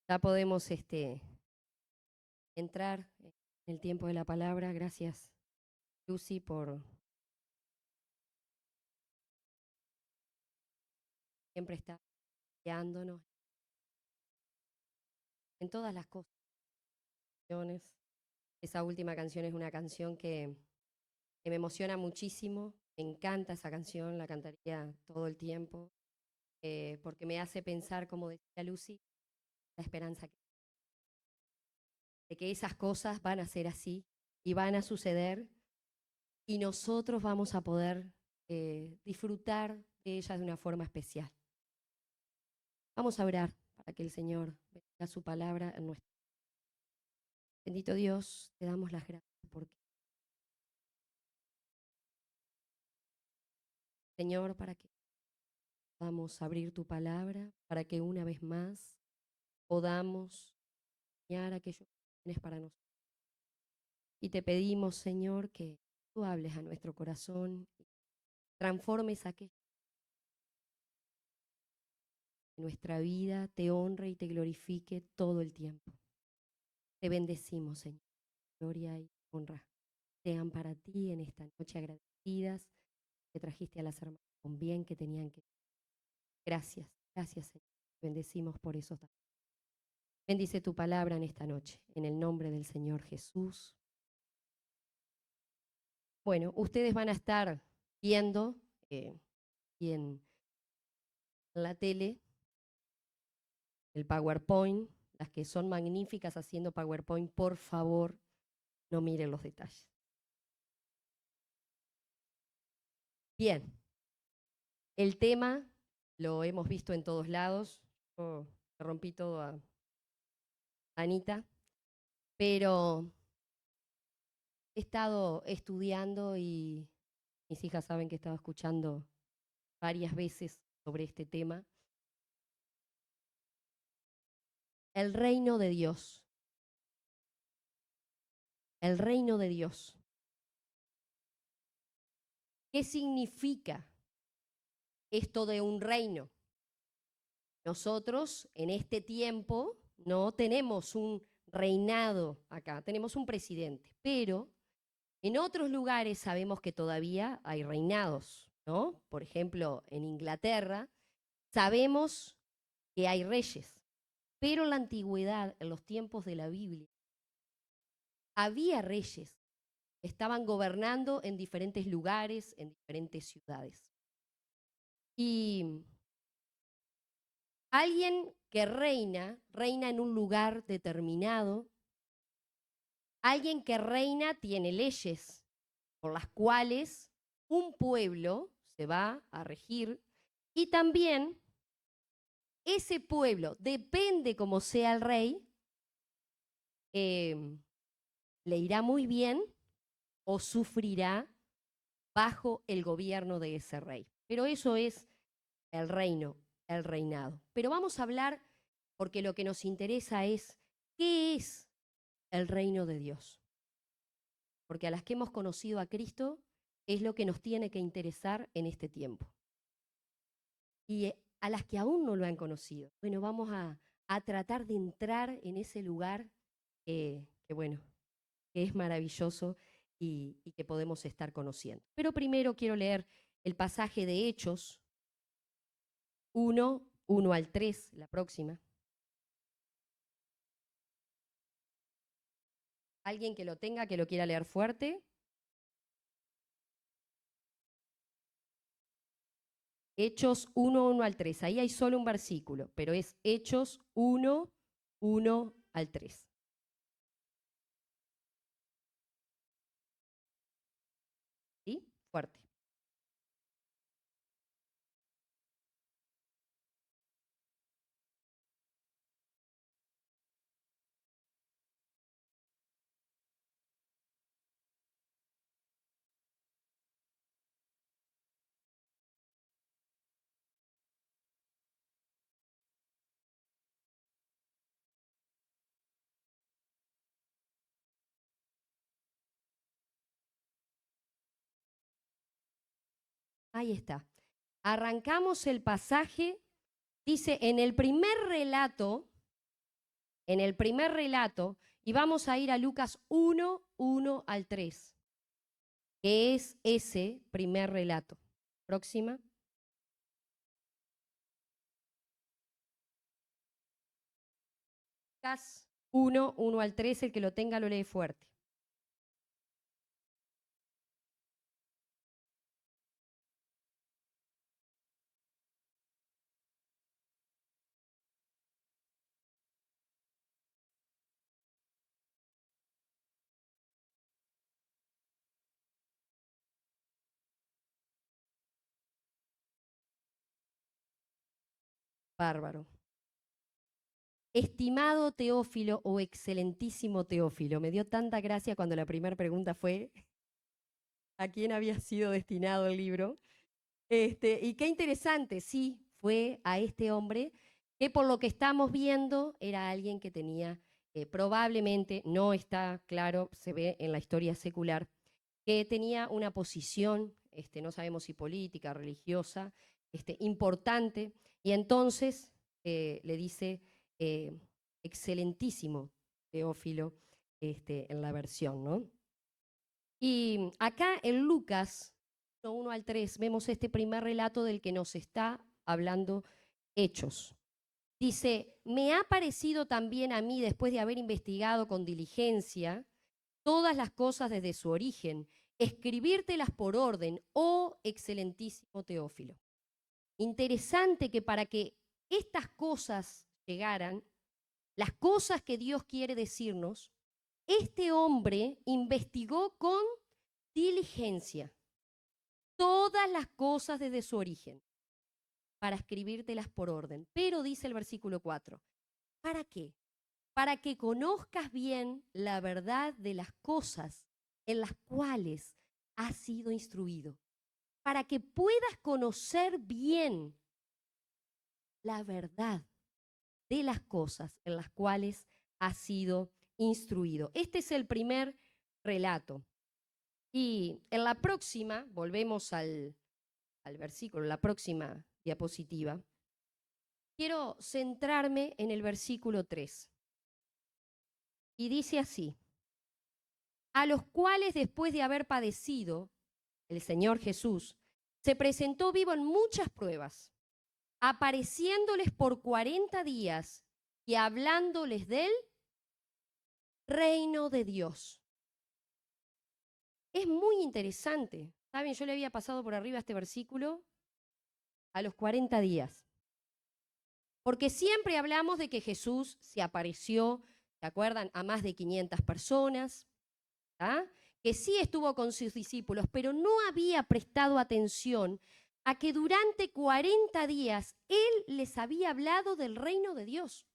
Ya podemos entrar en el tiempo de la palabra. Gracias, Lucy, por siempre estar guiándonos en todas las cosas. Esa última canción es una canción que me emociona muchísimo. Me encanta esa canción, la cantaría todo el tiempo, porque me hace pensar, como decía Lucy, la esperanza de que esas cosas van a ser así y van a suceder y nosotros vamos a poder disfrutar de ellas de una forma especial. Vamos a orar para que el Señor bendiga su palabra en nuestra. Bendito Dios, te damos las gracias porque, Señor, para que podamos abrir tu palabra, para que una vez más podamos enseñar aquello que tienes para nosotros. Y te pedimos, Señor, que tú hables a nuestro corazón y transformes aquello que en nuestra vida te honre y te glorifique todo el tiempo. Te bendecimos, Señor. Gloria y honra sean para ti en esta noche, agradecidas que trajiste a las hermanas con bien que tenían que. Gracias, gracias, Señor. Bendecimos por eso. Bendice tu palabra en esta noche, en el nombre del Señor Jesús. Bueno, ustedes van a estar viendo y en la tele el PowerPoint. Las que son magníficas haciendo PowerPoint, por favor, no miren los detalles. Bien, el tema lo hemos visto en todos lados. Yo le rompí todo a Anita, pero he estado estudiando y mis hijas saben que he estado escuchando varias veces sobre este tema. El reino de Dios. El reino de Dios. ¿Qué significa esto de un reino? Nosotros en este tiempo no tenemos un reinado acá, tenemos un presidente, pero en otros lugares sabemos que todavía hay reinados, ¿no? Por ejemplo, en Inglaterra sabemos que hay reyes, pero en la antigüedad, en los tiempos de la Biblia, había reyes que estaban gobernando en diferentes lugares, en diferentes ciudades. Y alguien que reina en un lugar determinado. Alguien que reina tiene leyes por las cuales un pueblo se va a regir y también ese pueblo, depende cómo sea el rey, le irá muy bien o sufrirá bajo el gobierno de ese rey. Pero eso es el reino, el reinado. Pero vamos a hablar, porque lo que nos interesa es, ¿qué es el reino de Dios? Porque a las que hemos conocido a Cristo es lo que nos tiene que interesar en este tiempo. Y a las que aún no lo han conocido, bueno, vamos a tratar de entrar en ese lugar que bueno, que es maravilloso y que podemos estar conociendo. Pero primero quiero leer el pasaje de Hechos 1 al 3, la próxima. Alguien que lo tenga, que lo quiera leer fuerte. Hechos 1 al 3. Ahí hay solo un versículo, pero es Hechos 1 al 3. ¿Sí? Fuerte. Ahí está. Arrancamos el pasaje Dice, en el primer relato, y vamos a ir a Lucas 1, 1 al 3, que es ese primer relato. Próxima. Lucas 1, 1 al 3, el que lo tenga lo lee fuerte. Bárbaro. Estimado Teófilo o excelentísimo Teófilo, me dio tanta gracia cuando la primera pregunta fue a quién había sido destinado el libro. Y qué interesante, sí, fue a este hombre que por lo que estamos viendo era alguien que tenía, probablemente, no está claro, se ve en la historia secular, que tenía una posición, no sabemos si política, religiosa, importante, y entonces le dice excelentísimo Teófilo en la versión, ¿no? Y acá en Lucas 1 al 3 vemos este primer relato del que nos está hablando Hechos. Dice, me ha parecido también a mí, después de haber investigado con diligencia todas las cosas desde su origen, escribírtelas por orden, oh excelentísimo Teófilo. Interesante que para que estas cosas llegaran, las cosas que Dios quiere decirnos, este hombre investigó con diligencia todas las cosas desde su origen para escribírtelas por orden. Pero dice el versículo 4, ¿para qué? Para que conozcas bien la verdad de las cosas en las cuales has sido instruido, para que puedas conocer bien la verdad de las cosas en las cuales has sido instruido. Este es el primer relato. Y en la próxima, volvemos al versículo, la próxima diapositiva, quiero centrarme en el versículo 3. Y dice así, a los cuales después de haber padecido, el Señor Jesús se presentó vivo en muchas pruebas, apareciéndoles por 40 días y hablándoles del reino de Dios. Es muy interesante. ¿Saben? Yo le había pasado por arriba este versículo a los 40 días. Porque siempre hablamos de que Jesús se apareció, ¿se acuerdan?, a más de 500 personas, que sí estuvo con sus discípulos, pero no había prestado atención a que durante 40 días Él les había hablado del reino de Dios.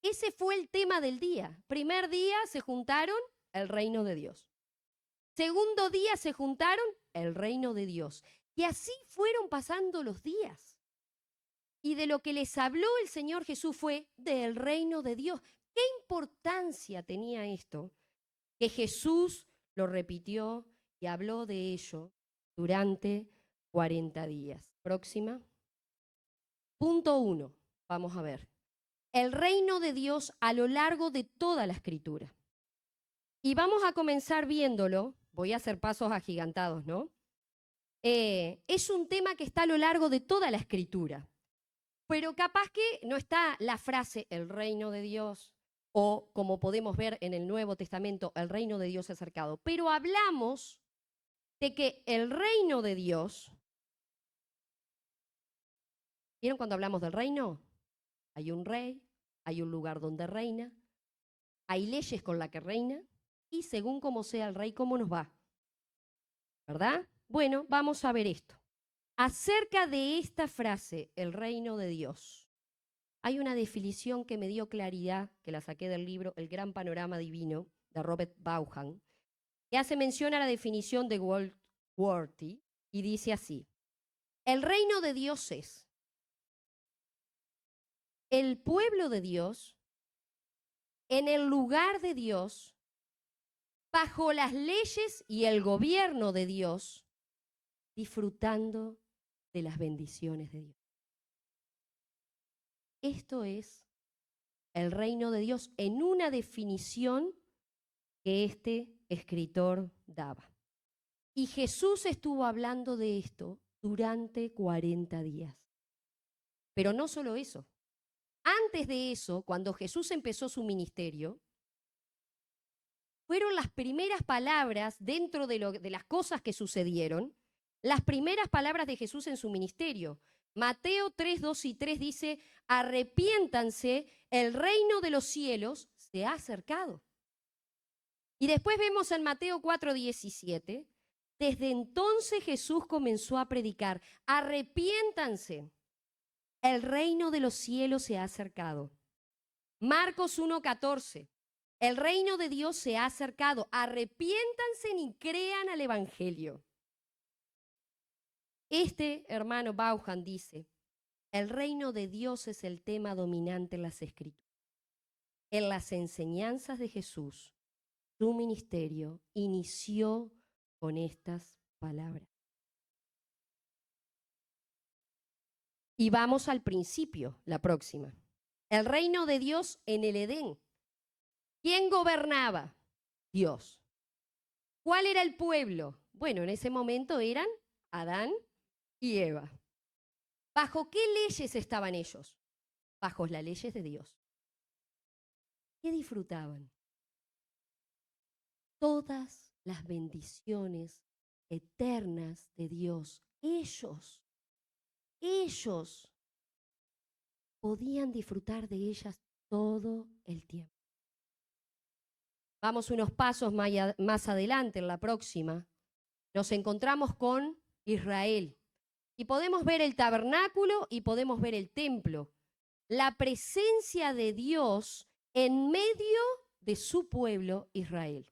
Ese fue el tema del día. Primer día se juntaron, el reino de Dios. Segundo día se juntaron, el reino de Dios. Y así fueron pasando los días. Y de lo que les habló el Señor Jesús fue del reino de Dios. ¿Qué importancia tenía esto? Que Jesús lo repitió y habló de ello durante 40 días. Próxima. Punto 1. Vamos a ver. El reino de Dios a lo largo de toda la Escritura. Y vamos a comenzar viéndolo. Voy a hacer pasos agigantados, ¿no? Es un tema que está a lo largo de toda la Escritura. Pero capaz que no está la frase el reino de Dios o como podemos ver en el Nuevo Testamento, el reino de Dios acercado. Pero hablamos de que el reino de Dios, ¿vieron cuando hablamos del reino? Hay un rey, hay un lugar donde reina, hay leyes con las que reina y según cómo sea el rey, cómo nos va. ¿Verdad? Bueno, vamos a ver esto. Acerca de esta frase, el reino de Dios, hay una definición que me dio claridad, que la saqué del libro El Gran Panorama Divino, de Robert Vaughan, que hace mención a la definición de Worthy y dice así, el reino de Dios es el pueblo de Dios, en el lugar de Dios, bajo las leyes y el gobierno de Dios, disfrutando de las bendiciones de Dios. Esto es el reino de Dios en una definición que este escritor daba. Y Jesús estuvo hablando de esto durante 40 días. Pero no solo eso. Antes de eso, cuando Jesús empezó su ministerio, fueron las primeras palabras dentro de las cosas que sucedieron, las primeras palabras de Jesús en su ministerio. Mateo 3, 2 y 3 dice, arrepiéntanse, el reino de los cielos se ha acercado. Y después vemos en Mateo 4, 17, desde entonces Jesús comenzó a predicar, arrepiéntanse, el reino de los cielos se ha acercado. Marcos 1, 14, el reino de Dios se ha acercado, arrepiéntanse y crean al evangelio. Este hermano Bauhan dice, el reino de Dios es el tema dominante en las Escrituras. En las enseñanzas de Jesús, su ministerio inició con estas palabras. Y vamos al principio, la próxima. El reino de Dios en el Edén. ¿Quién gobernaba? Dios. ¿Cuál era el pueblo? Bueno, en ese momento eran Adán y Eva. ¿Bajo qué leyes estaban ellos? Bajo las leyes de Dios. ¿Qué disfrutaban? Todas las bendiciones eternas de Dios. Ellos podían disfrutar de ellas todo el tiempo. Vamos unos pasos más adelante, en la próxima. Nos encontramos con Israel. Y podemos ver el tabernáculo y podemos ver el templo. La presencia de Dios en medio de su pueblo Israel.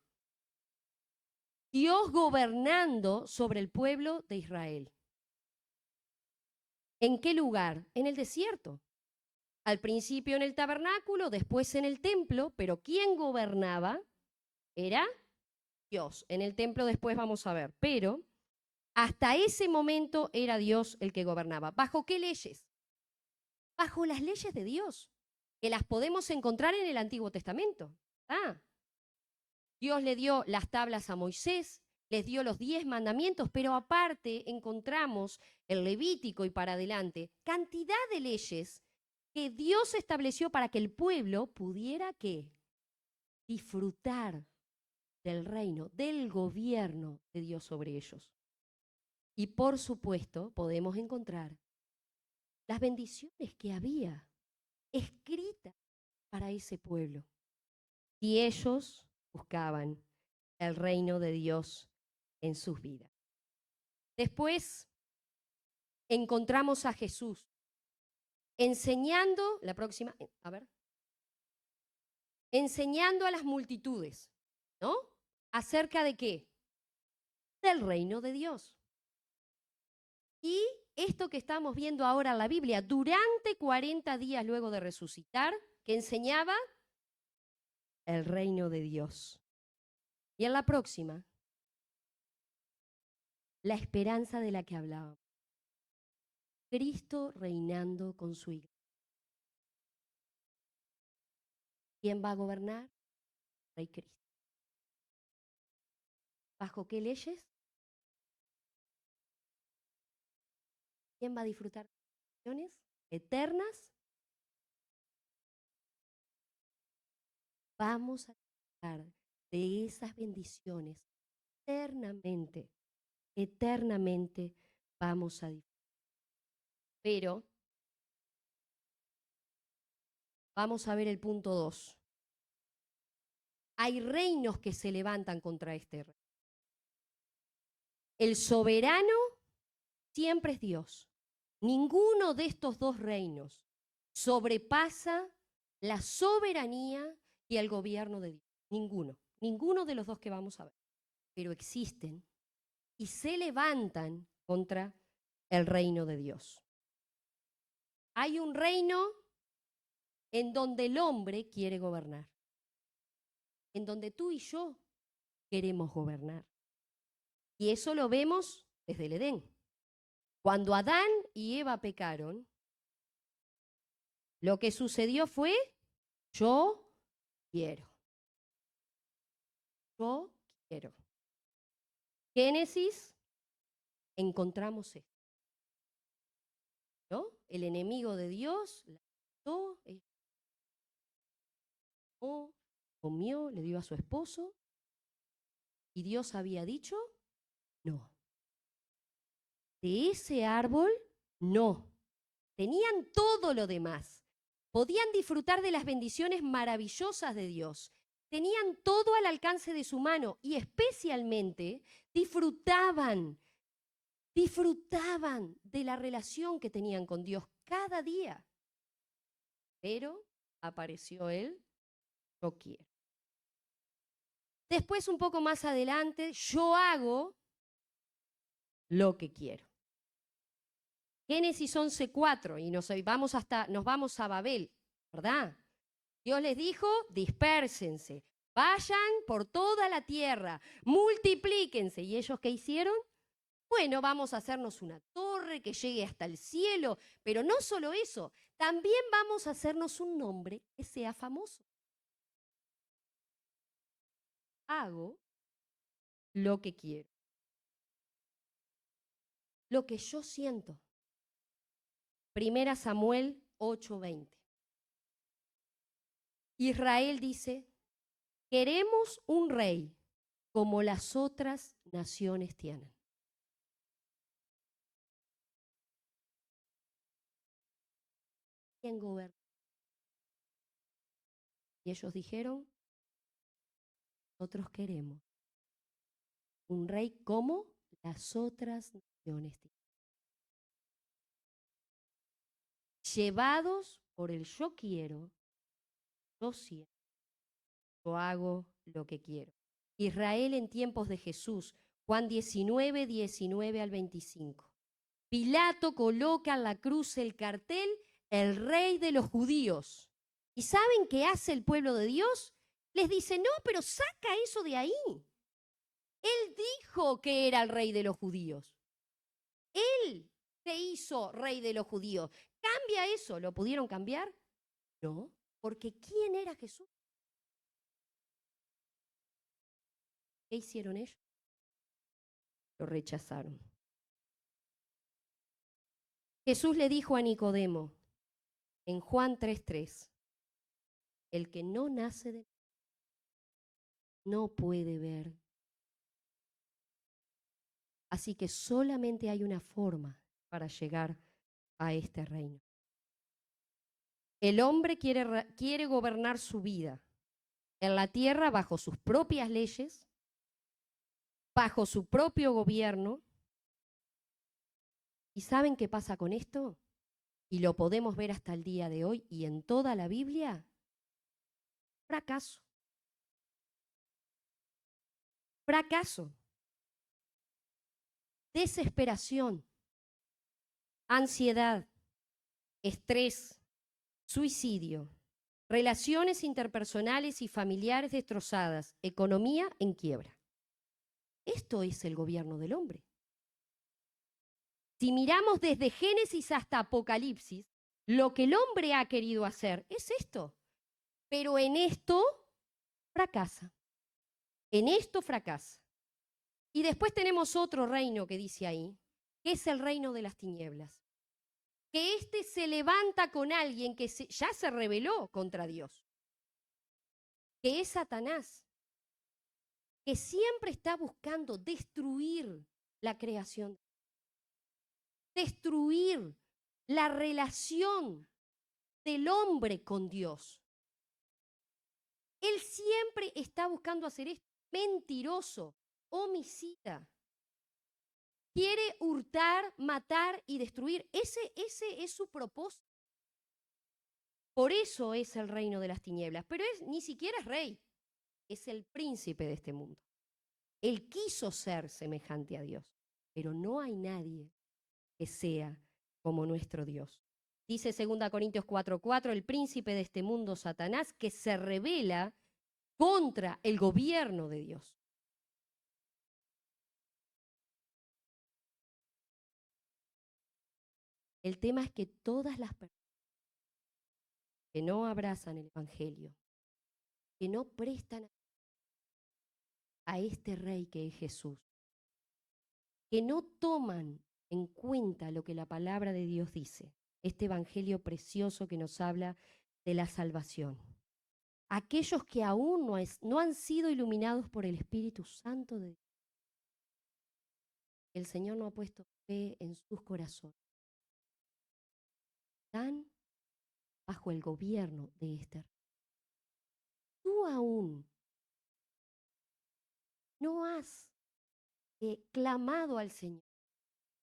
Dios gobernando sobre el pueblo de Israel. ¿En qué lugar? En el desierto. Al principio en el tabernáculo, después en el templo, pero ¿quién gobernaba? Era Dios. En el templo después vamos a ver, pero hasta ese momento era Dios el que gobernaba. ¿Bajo qué leyes? Bajo las leyes de Dios, que las podemos encontrar en el Antiguo Testamento. Dios le dio las tablas a Moisés, les dio los 10 mandamientos, pero aparte encontramos el Levítico y para adelante cantidad de leyes que Dios estableció para que el pueblo pudiera ¿qué? Disfrutar del reino, del gobierno de Dios sobre ellos. Y por supuesto podemos encontrar las bendiciones que había escritas para ese pueblo. Y ellos buscaban el reino de Dios en sus vidas. Después encontramos a Jesús enseñando, la próxima, enseñando a las multitudes, ¿no? ¿Acerca de qué? Del reino de Dios. Y esto que estamos viendo ahora en la Biblia, durante 40 días luego de resucitar, que enseñaba el reino de Dios. Y en la próxima, la esperanza de la que hablábamos. Cristo reinando con su iglesia. ¿Quién va a gobernar? Rey Cristo. ¿Bajo qué leyes? ¿Quién va a disfrutar de bendiciones eternas? Vamos a disfrutar de esas bendiciones eternamente. Eternamente vamos a disfrutar. Pero vamos a ver el punto 2. Hay reinos que se levantan contra este rey. El soberano siempre es Dios. Ninguno de estos dos reinos sobrepasa la soberanía y el gobierno de Dios. Ninguno de los dos que vamos a ver. Pero existen y se levantan contra el reino de Dios. Hay un reino en donde el hombre quiere gobernar, en donde tú y yo queremos gobernar. Y eso lo vemos desde el Edén. Cuando Adán y Eva pecaron, Lo que sucedió fue, yo quiero. Yo quiero. Génesis, encontramos esto, ¿no? El enemigo de Dios la tentó, comió, le dio a su esposo, y Dios había dicho, no. De ese árbol, no. Tenían todo lo demás. Podían disfrutar de las bendiciones maravillosas de Dios. Tenían todo al alcance de su mano y especialmente disfrutaban de la relación que tenían con Dios cada día. Pero apareció él, yo quiero. Después, un poco más adelante, yo hago lo que quiero. Génesis 11:4, y nos vamos a Babel, ¿verdad? Dios les dijo, dispérsense, vayan por toda la tierra, multiplíquense. ¿Y ellos qué hicieron? Bueno, vamos a hacernos una torre que llegue hasta el cielo, pero no solo eso, también vamos a hacernos un nombre que sea famoso. Hago lo que quiero, lo que yo siento. 1 Samuel 8:20. Israel dice, queremos un rey como las otras naciones tienen. ¿Quién gobierna? Y ellos dijeron, nosotros queremos un rey como las otras naciones tienen. Llevados por el yo quiero, yo siento, yo hago lo que quiero. Israel en tiempos de Jesús, Juan 19, 19 al 25. Pilato coloca en la cruz el cartel, el rey de los judíos. ¿Y saben qué hace el pueblo de Dios? Les dice, no, pero saca eso de ahí. Él dijo que era el rey de los judíos. Él se hizo rey de los judíos. Cambia eso. ¿Lo pudieron cambiar? No, porque ¿quién era Jesús? ¿Qué hicieron ellos? Lo rechazaron. Jesús le dijo a Nicodemo en Juan 3:3, el que no nace de no puede ver. Así que solamente hay una forma para llegar a este reino. El hombre quiere gobernar su vida en la tierra bajo sus propias leyes, bajo su propio gobierno. ¿Y saben qué pasa con esto? Y lo podemos ver hasta el día de hoy y en toda la Biblia. Fracaso. Fracaso. Desesperación. Ansiedad. Estrés. Suicidio. Relaciones interpersonales y familiares destrozadas. Economía en quiebra. Esto es el gobierno del hombre. Si miramos desde Génesis hasta Apocalipsis, lo que el hombre ha querido hacer es esto. Pero en esto fracasa. En esto fracasa. Y después tenemos otro reino que dice ahí, que es el reino de las tinieblas. Que éste se levanta con alguien que ya se rebeló contra Dios. Que es Satanás. Que siempre está buscando destruir la creación. Destruir la relación del hombre con Dios. Él siempre está buscando hacer esto. Mentiroso, homicida. Quiere hurtar, matar y destruir. Ese es su propósito. Por eso es el reino de las tinieblas. Pero ni siquiera es rey. Es el príncipe de este mundo. Él quiso ser semejante a Dios. Pero no hay nadie que sea como nuestro Dios. Dice 2 Corintios 4:4, el príncipe de este mundo, Satanás, que se rebela contra el gobierno de Dios. El tema es que todas las personas que no abrazan el Evangelio, que no prestan a este Rey que es Jesús, que no toman en cuenta lo que la palabra de Dios dice, este Evangelio precioso que nos habla de la salvación. Aquellos que aún no han sido iluminados por el Espíritu Santo de Dios, el Señor no ha puesto fe en sus corazones, están bajo el gobierno de este Rey. Tú aún no has clamado al Señor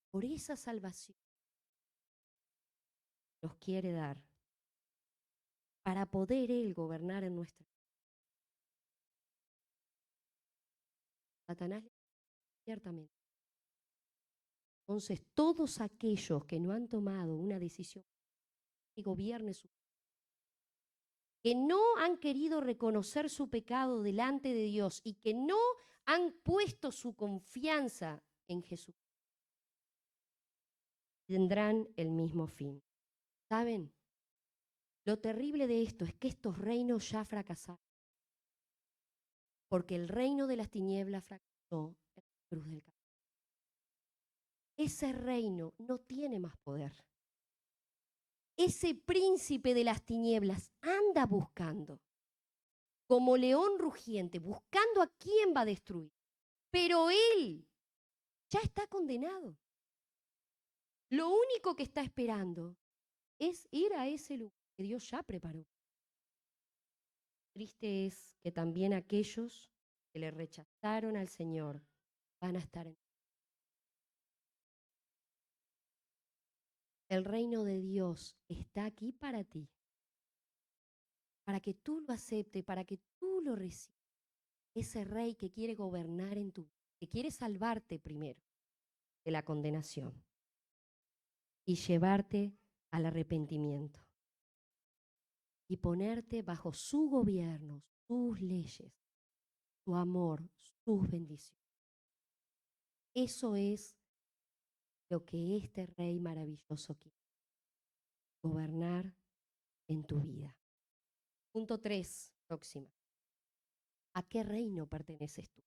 por esa salvación que nos quiere dar para poder Él gobernar en nuestra vida. Satanás le dice ciertamente. Entonces, todos aquellos que no han tomado una decisión que gobierne su vida, que no han querido reconocer su pecado delante de Dios y que no han puesto su confianza en Jesús, tendrán el mismo fin. ¿Saben? Lo terrible de esto es que estos reinos ya fracasaron, porque el reino de las tinieblas fracasó en la cruz del Calvario. Ese reino no tiene más poder. Ese príncipe de las tinieblas anda buscando, como león rugiente, buscando a quién va a destruir. Pero él ya está condenado. Lo único que está esperando es ir a ese lugar que Dios ya preparó. Triste es que también aquellos que le rechazaron al Señor van a estar en el reino de Dios. Está aquí para ti, para que tú lo aceptes, para que tú lo recibas. Ese rey que quiere gobernar en tu vida, que quiere salvarte primero de la condenación y llevarte al arrepentimiento y ponerte bajo su gobierno, sus leyes, su amor, sus bendiciones. Eso es lo que este Rey maravilloso quiere, gobernar en tu vida. Punto 3, próxima. ¿A qué reino perteneces tú?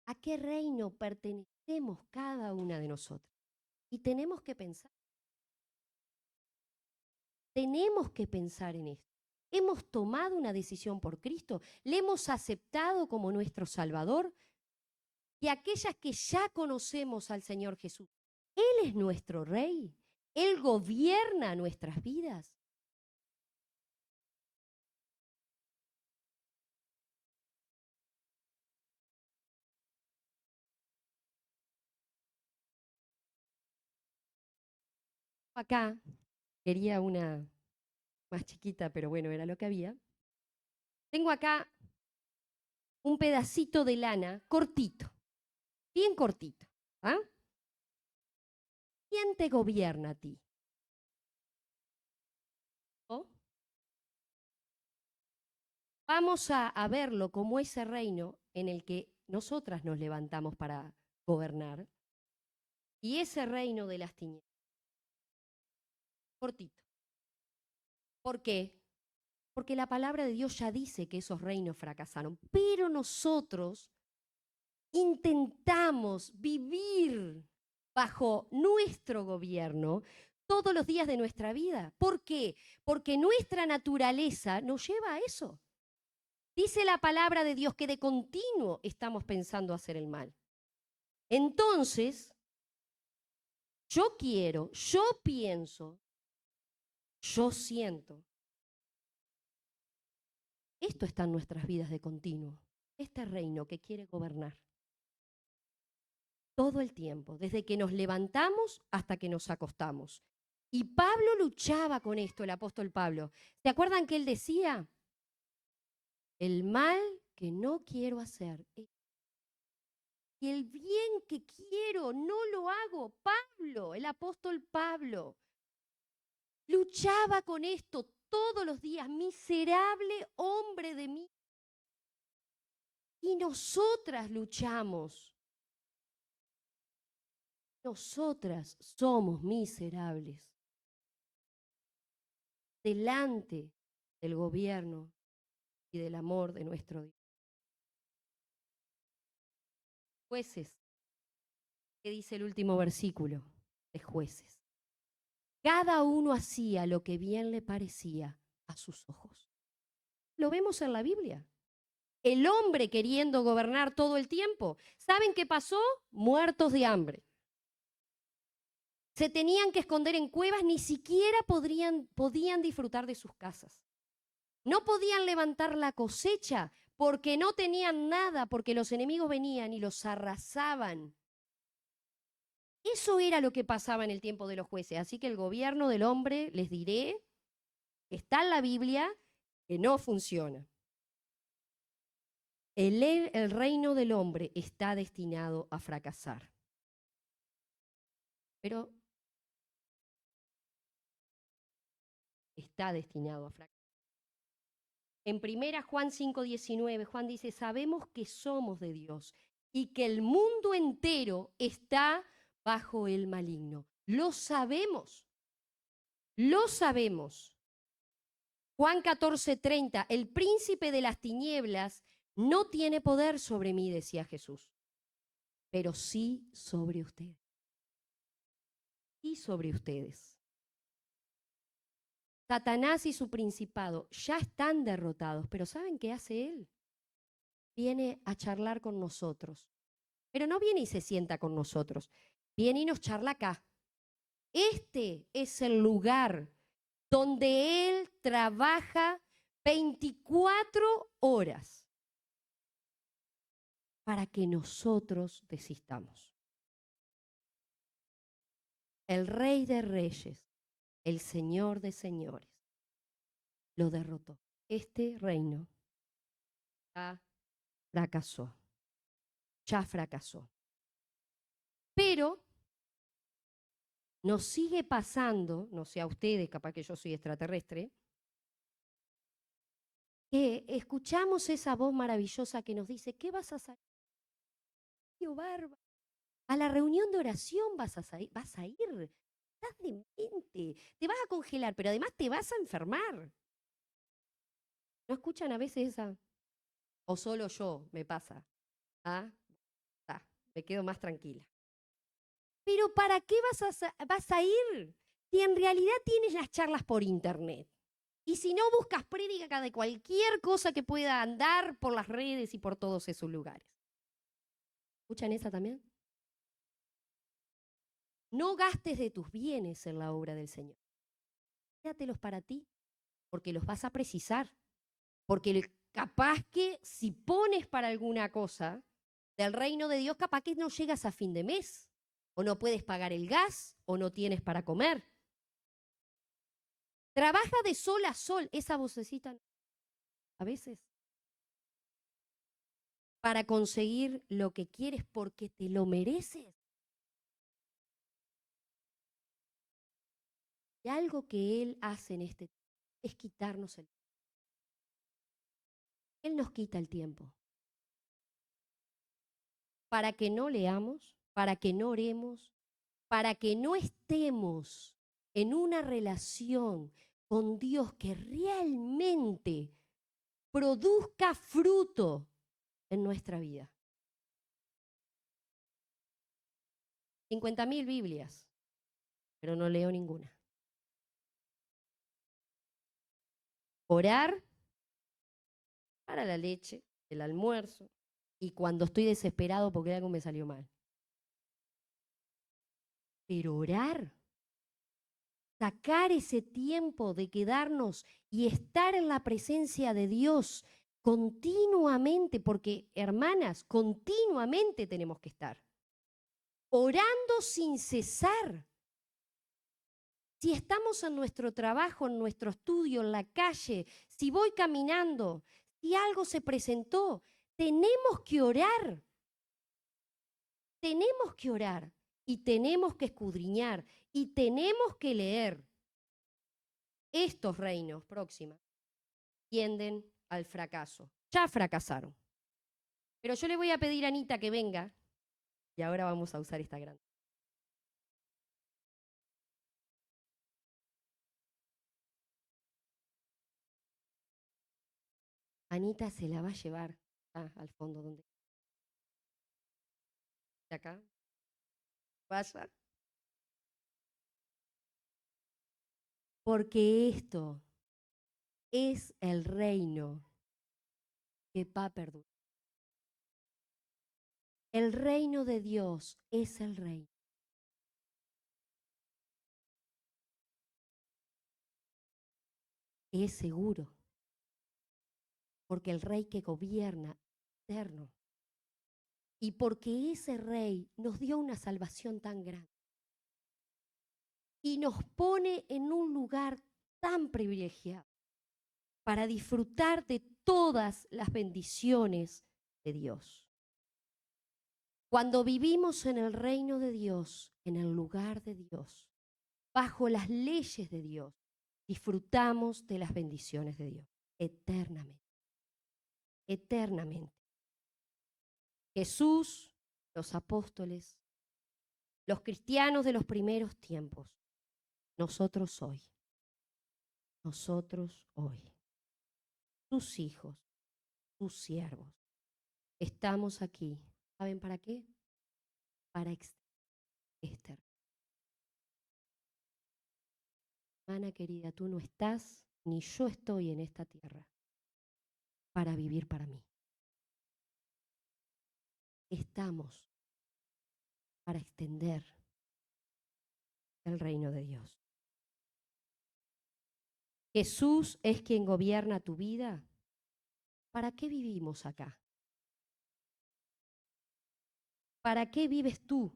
¿A qué reino pertenecemos cada una de nosotras? Y tenemos que pensar en esto. ¿Hemos tomado una decisión por Cristo? ¿Le hemos aceptado como nuestro Salvador? Y aquellas que ya conocemos al Señor Jesús, Él es nuestro Rey. Él gobierna nuestras vidas. Acá quería una más chiquita, pero bueno, era lo que había. Tengo acá un pedacito de lana cortito, bien cortito. ¿Ah? ¿Quién te gobierna a ti? ¿Oh? Vamos a verlo como ese reino en el que nosotras nos levantamos para gobernar. Y ese reino de las tinieblas. Cortito. ¿Por qué? Porque la palabra de Dios ya dice que esos reinos fracasaron. Pero nosotros intentamos vivir bajo nuestro gobierno todos los días de nuestra vida. ¿Por qué? Porque nuestra naturaleza nos lleva a eso. Dice la palabra de Dios que de continuo estamos pensando hacer el mal. Entonces, yo quiero, yo pienso, yo siento. Esto está en nuestras vidas de continuo. Este reino que quiere gobernar. Todo el tiempo, desde que nos levantamos hasta que nos acostamos. Y Pablo luchaba con esto, el apóstol Pablo. ¿Se acuerdan que él decía? El mal que no quiero hacer y el bien que quiero no lo hago. Pablo, el apóstol Pablo, luchaba con esto todos los días. Miserable hombre de mí. Y nosotras luchamos. Nosotras somos miserables. delante del gobierno y del amor de nuestro Dios. Jueces, ¿qué dice el último versículo de Jueces? Cada uno hacía lo que bien le parecía a sus ojos. Lo vemos en la Biblia. El hombre queriendo gobernar todo el tiempo. ¿Saben qué pasó? Muertos de hambre. Se tenían que esconder en cuevas, ni siquiera podían disfrutar de sus casas. No podían levantar la cosecha porque no tenían nada, porque los enemigos venían y los arrasaban. Eso era lo que pasaba en el tiempo de los jueces. Así que el gobierno del hombre, les diré, está en la Biblia, que no funciona. El reino del hombre está destinado a fracasar. Pero está destinado a fracasar. En 1 Juan 5:19, Juan dice, sabemos que somos de Dios y que el mundo entero está bajo el maligno. Lo sabemos. Lo sabemos. Juan 14:30, el príncipe de las tinieblas no tiene poder sobre mí, decía Jesús, pero sí sobre ustedes. Y sobre ustedes. Satanás y su principado ya están derrotados, pero ¿saben qué hace él? Viene a charlar con nosotros, pero no viene y se sienta con nosotros, viene y nos charla acá. Este es el lugar donde él trabaja 24 horas para que nosotros desistamos. El Rey de Reyes, el Señor de Señores, lo derrotó. Este reino ya fracasó, ya fracasó. Pero nos sigue pasando, no sé a ustedes, capaz que yo soy extraterrestre, que escuchamos esa voz maravillosa que nos dice, ¿qué vas a salir? Barba. A la reunión de oración vas a ir, estás demente, te vas a congelar, pero además te vas a enfermar. ¿No escuchan a veces esa? O solo yo me pasa. Ah, me quedo más tranquila. Pero ¿para qué vas a ir? Si en realidad tienes las charlas por internet. Y si no, buscas prédica de cualquier cosa que pueda andar por las redes y por todos esos lugares. ¿Escuchan esa también? No gastes de tus bienes en la obra del Señor. Quédatelos para ti, porque los vas a precisar. Porque capaz que si pones para alguna cosa del reino de Dios, capaz que no llegas a fin de mes. O no puedes pagar el gas, o no tienes para comer. Trabaja de sol a sol, esa vocecita a veces, para conseguir lo que quieres porque te lo mereces. Y algo que Él hace en este tiempo es quitarnos el tiempo. Él nos quita el tiempo para que no leamos, para que no oremos, para que no estemos en una relación con Dios que realmente produzca fruto en nuestra vida. 50.000 Biblias, pero no leo ninguna. Orar para la leche, el almuerzo, y cuando estoy desesperado porque algo me salió mal. Pero orar, sacar ese tiempo de quedarnos y estar en la presencia de Dios continuamente, porque hermanas, continuamente tenemos que estar orando sin cesar. Si estamos en nuestro trabajo, en nuestro estudio, en la calle, si voy caminando, si algo se presentó, tenemos que orar. Tenemos que orar y tenemos que escudriñar y tenemos que leer. Estos reinos próximos tienden al fracaso. Ya fracasaron. Pero yo le voy a pedir a Anita que venga y ahora vamos a usar esta gran. Anita se la va a llevar al fondo donde está acá. Vaya. Porque esto es el reino que va a perdurar. El reino de Dios es el reino. Es seguro. Porque el rey que gobierna es eterno. Y porque ese rey nos dio una salvación tan grande. Y nos pone en un lugar tan privilegiado para disfrutar de todas las bendiciones de Dios. Cuando vivimos en el reino de Dios, en el lugar de Dios, bajo las leyes de Dios, disfrutamos de las bendiciones de Dios eternamente. Eternamente. Jesús, los apóstoles, los cristianos de los primeros tiempos, nosotros hoy, tus hijos, tus siervos, estamos aquí. ¿Saben para qué? Para extender. Hermana querida, tú no estás, ni yo estoy en esta tierra para vivir para mí. Estamos para extender el reino de Dios. Jesús es quien gobierna tu vida. ¿Para qué vivimos acá? ¿Para qué vives tú?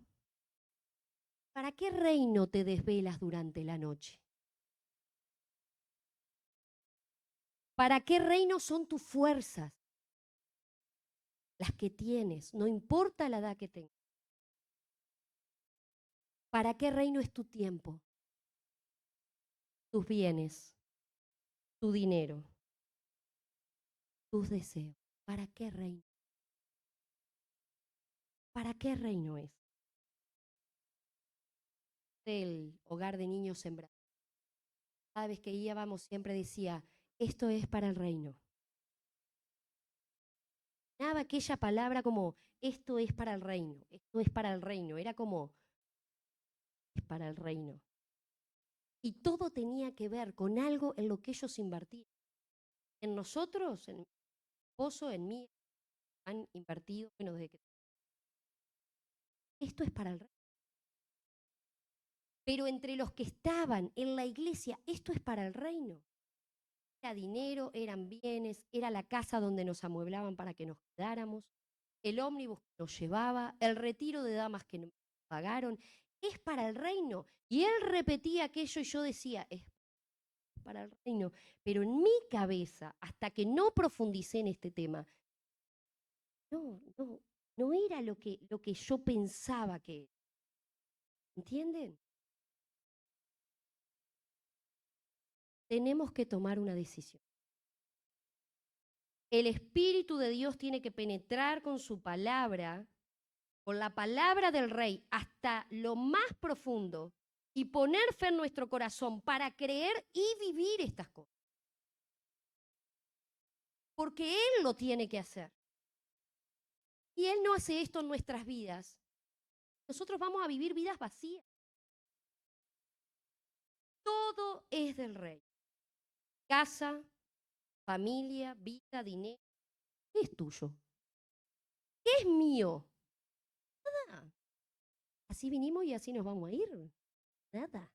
¿Para qué reino te desvelas durante la noche? ¿Para qué reino son tus fuerzas? Las que tienes, no importa la edad que tengas. ¿Para qué reino es tu tiempo? Tus bienes, tu dinero, tus deseos. ¿Para qué reino? ¿Para qué reino es? Del hogar de niños sembrados. Cada vez que íbamos siempre decía, esto es para el reino. Nada aquella palabra como, esto es para el reino, esto es para el reino. Era como, es para el reino. Y todo tenía que ver con algo en lo que ellos invertían. En nosotros, en mi esposo, en mí, han invertido, bueno, desde que... Esto es para el reino. Pero entre los que estaban en la iglesia, esto es para el reino. Era dinero, eran bienes, era la casa donde nos amueblaban para que nos quedáramos, el ómnibus que nos llevaba, el retiro de damas que nos pagaron. Es para el reino. Y él repetía aquello y yo decía, es para el reino. Pero en mi cabeza, hasta que no profundicé en este tema, no era lo que yo pensaba que era. ¿Entienden? Tenemos que tomar una decisión. El Espíritu de Dios tiene que penetrar con su palabra, con la palabra del Rey, hasta lo más profundo y poner fe en nuestro corazón para creer y vivir estas cosas. Porque Él lo tiene que hacer. Y Él no hace esto en nuestras vidas. Nosotros vamos a vivir vidas vacías. Todo es del Rey. Casa, familia, vida, dinero. ¿Qué es tuyo? ¿Qué es mío? Nada. Así vinimos y así nos vamos a ir. Nada.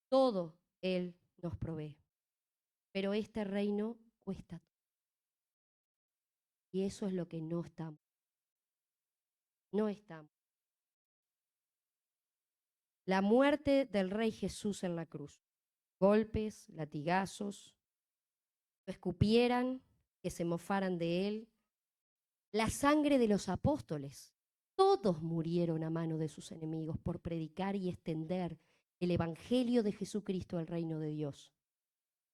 Todo Él nos provee. Pero este reino cuesta todo. Y eso es lo que no estamos. No estamos. La muerte del Rey Jesús en la cruz. Golpes, latigazos, lo escupieran, que se mofaran de Él. La sangre de los apóstoles. Todos murieron a mano de sus enemigos por predicar y extender el Evangelio de Jesucristo al reino de Dios.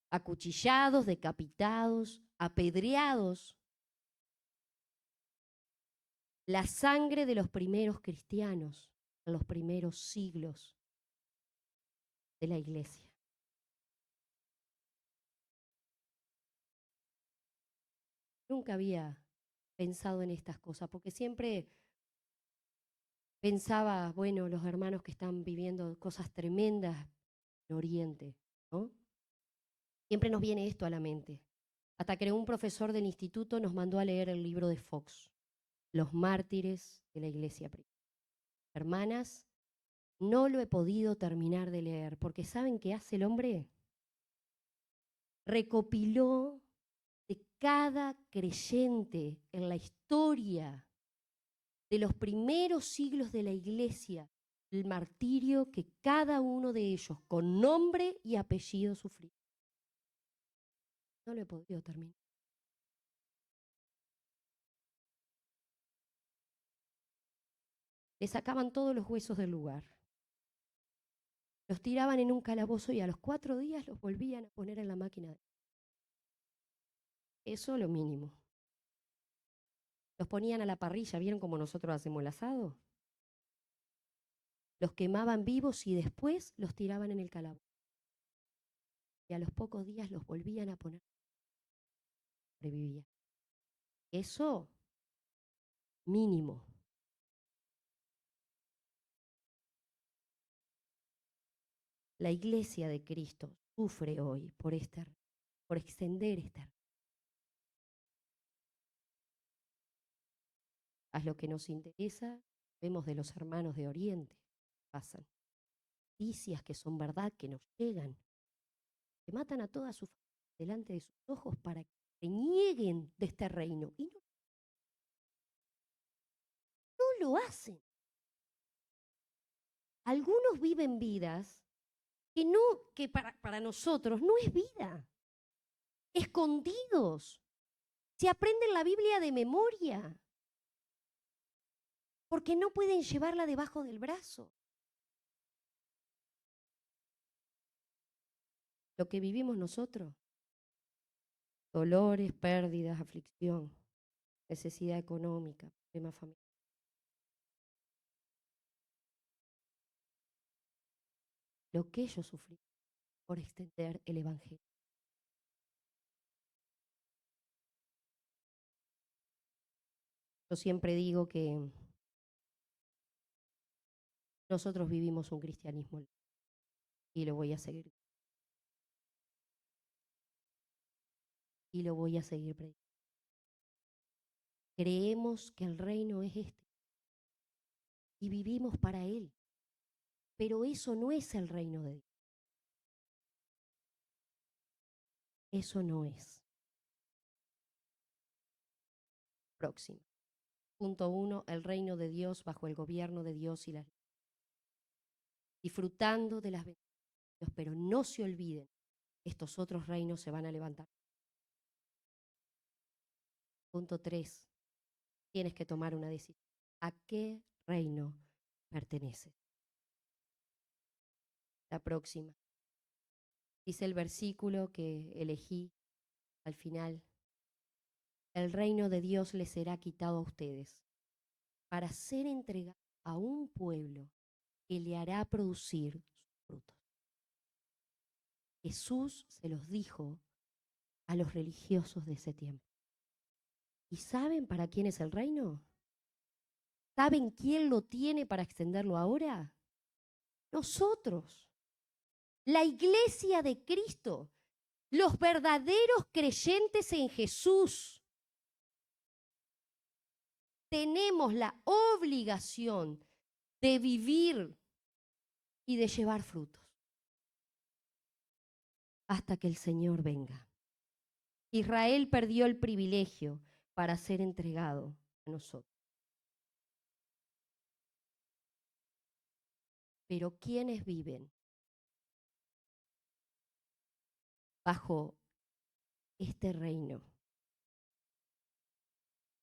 Acuchillados, decapitados, apedreados. La sangre de los primeros cristianos en los primeros siglos de la iglesia. Nunca había pensado en estas cosas, porque siempre pensaba, bueno, los hermanos que están viviendo cosas tremendas en Oriente, ¿no? Siempre nos viene esto a la mente. Hasta que un profesor del instituto nos mandó a leer el libro de Fox, Los mártires de la Iglesia Primera. Hermanas, no lo he podido terminar de leer, porque ¿saben qué hace el hombre? Recopiló de cada creyente en la historia de los primeros siglos de la Iglesia, el martirio que cada uno de ellos, con nombre y apellido, sufrió. No lo he podido terminar. Le sacaban todos los huesos del lugar. Los tiraban en un calabozo y a los 4 días los volvían a poner en la máquina. Eso lo mínimo. Los ponían a la parrilla, ¿vieron cómo nosotros hacemos el asado? Los quemaban vivos y después los tiraban en el calabozo. Y a los pocos días los volvían a poner. Revivían. Eso mínimo. La Iglesia de Cristo sufre hoy por extender esta. A lo que nos interesa, vemos de los hermanos de Oriente, pasan noticias que son verdad, que nos llegan, que matan a toda su familia delante de sus ojos para que renieguen de este reino. Y no lo hacen. Algunos viven vidas que para nosotros no es vida. Escondidos. Se aprenden la Biblia de memoria. Porque no pueden llevarla debajo del brazo. Lo que vivimos nosotros, dolores, pérdidas, aflicción, necesidad económica, problema familiar. Lo que ellos sufrieron por extender el Evangelio. Yo siempre digo que nosotros vivimos un cristianismo y lo voy a seguir. Y lo voy a seguir predicando. Creemos que el reino es este y vivimos para él. Pero eso no es el reino de Dios. Eso no es. Próximo. Punto 1, el reino de Dios bajo el gobierno de Dios y las leyes. Disfrutando de las bendiciones de Dios, pero no se olviden, estos otros reinos se van a levantar. Punto 3, tienes que tomar una decisión. ¿A qué reino perteneces? La próxima. Dice el versículo que elegí al final. El reino de Dios les será quitado a ustedes para ser entregado a un pueblo que le hará producir sus frutos. Jesús se los dijo a los religiosos de ese tiempo. ¿Y saben para quién es el reino? ¿Saben quién lo tiene para extenderlo ahora? Nosotros, la iglesia de Cristo, los verdaderos creyentes en Jesús. Tenemos la obligación de vivir y de llevar frutos hasta que el Señor venga. Israel perdió el privilegio para ser entregado a nosotros. Pero ¿quiénes viven bajo este reino?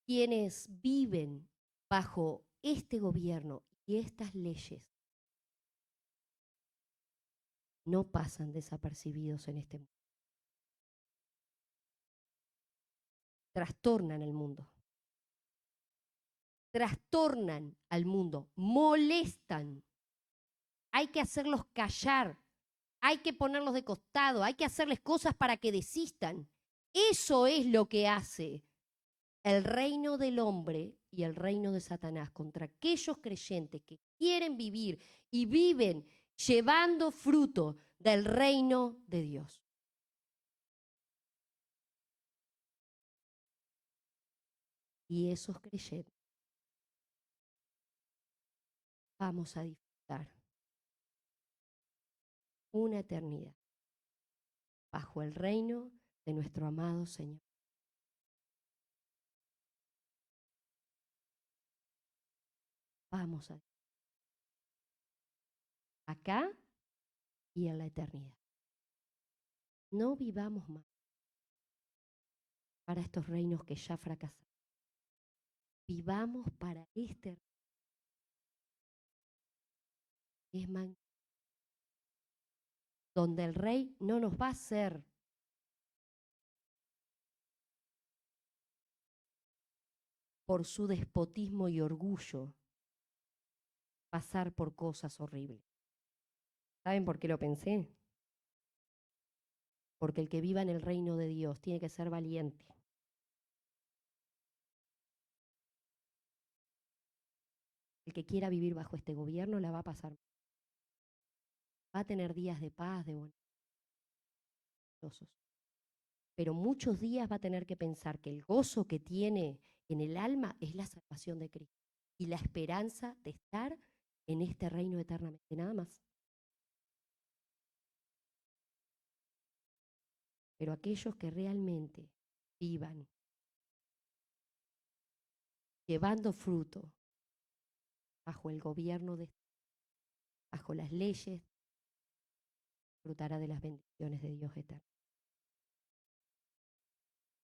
¿Quiénes viven bajo este gobierno y estas leyes? No pasan desapercibidos en este mundo. Trastornan el mundo. Trastornan al mundo, molestan. Hay que hacerlos callar, hay que ponerlos de costado, hay que hacerles cosas para que desistan. Eso es lo que hace el reino del hombre y el reino de Satanás, contra aquellos creyentes que quieren vivir y viven llevando fruto del reino de Dios. Y esos creyentes vamos a disfrutar una eternidad bajo el reino de nuestro amado Señor. Vamos a acá y en la eternidad. No vivamos más para estos reinos que ya fracasaron. Vivamos para este reino, donde el rey no nos va a hacer por su despotismo y orgullo pasar por cosas horribles. ¿Saben por qué lo pensé? Porque el que viva en el reino de Dios tiene que ser valiente. El que quiera vivir bajo este gobierno la va a pasar. Va a tener días de paz, de buenos. Pero muchos días va a tener que pensar que el gozo que tiene en el alma es la salvación de Cristo y la esperanza de estar en este reino eternamente, nada más. Pero aquellos que realmente vivan llevando fruto bajo el gobierno bajo las leyes, disfrutará de las bendiciones de Dios eterno.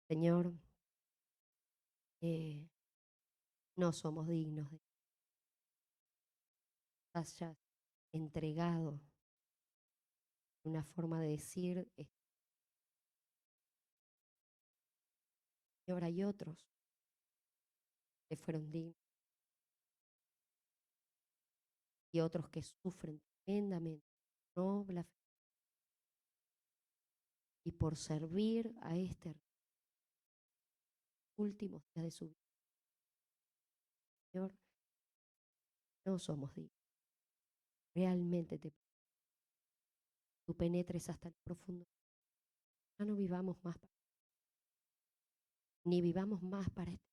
Señor, no somos dignos de que hayas entregado una forma de decir, Señor, hay otros que fueron dignos y otros que sufren tremendamente, no blasfeman, y por servir a este último día de su vida. Señor, no somos dignos. Realmente te pido que tú penetres hasta el profundo. Ya no vivamos más ni vivamos más para este.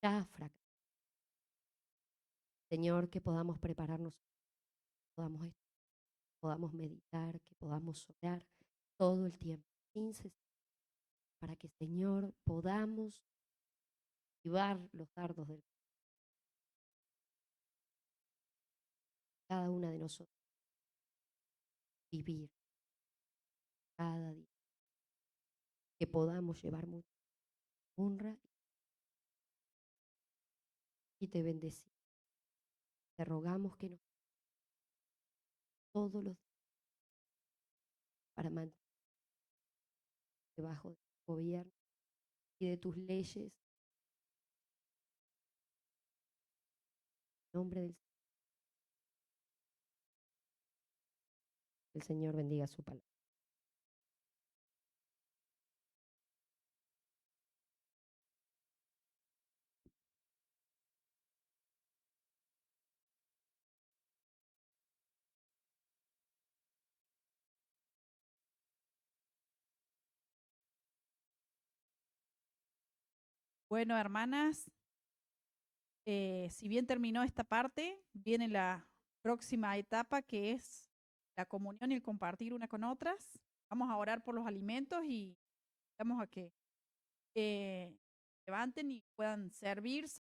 Ya fracasamos. Señor, que podamos prepararnos, podamos meditar, que podamos orar todo el tiempo, sin cesar, para que, Señor, podamos llevar los dardos de cada una de nosotros, vivir cada día, que podamos llevar mucha honra y te bendecimos. Te rogamos que nos todos los días para mantener debajo de tu gobierno y de tus leyes. En nombre del Señor. El Señor bendiga su palabra. Bueno, hermanas, si bien terminó esta parte, viene la próxima etapa que es la comunión y el compartir una con otras. Vamos a orar por los alimentos y vamos a que levanten y puedan servirse.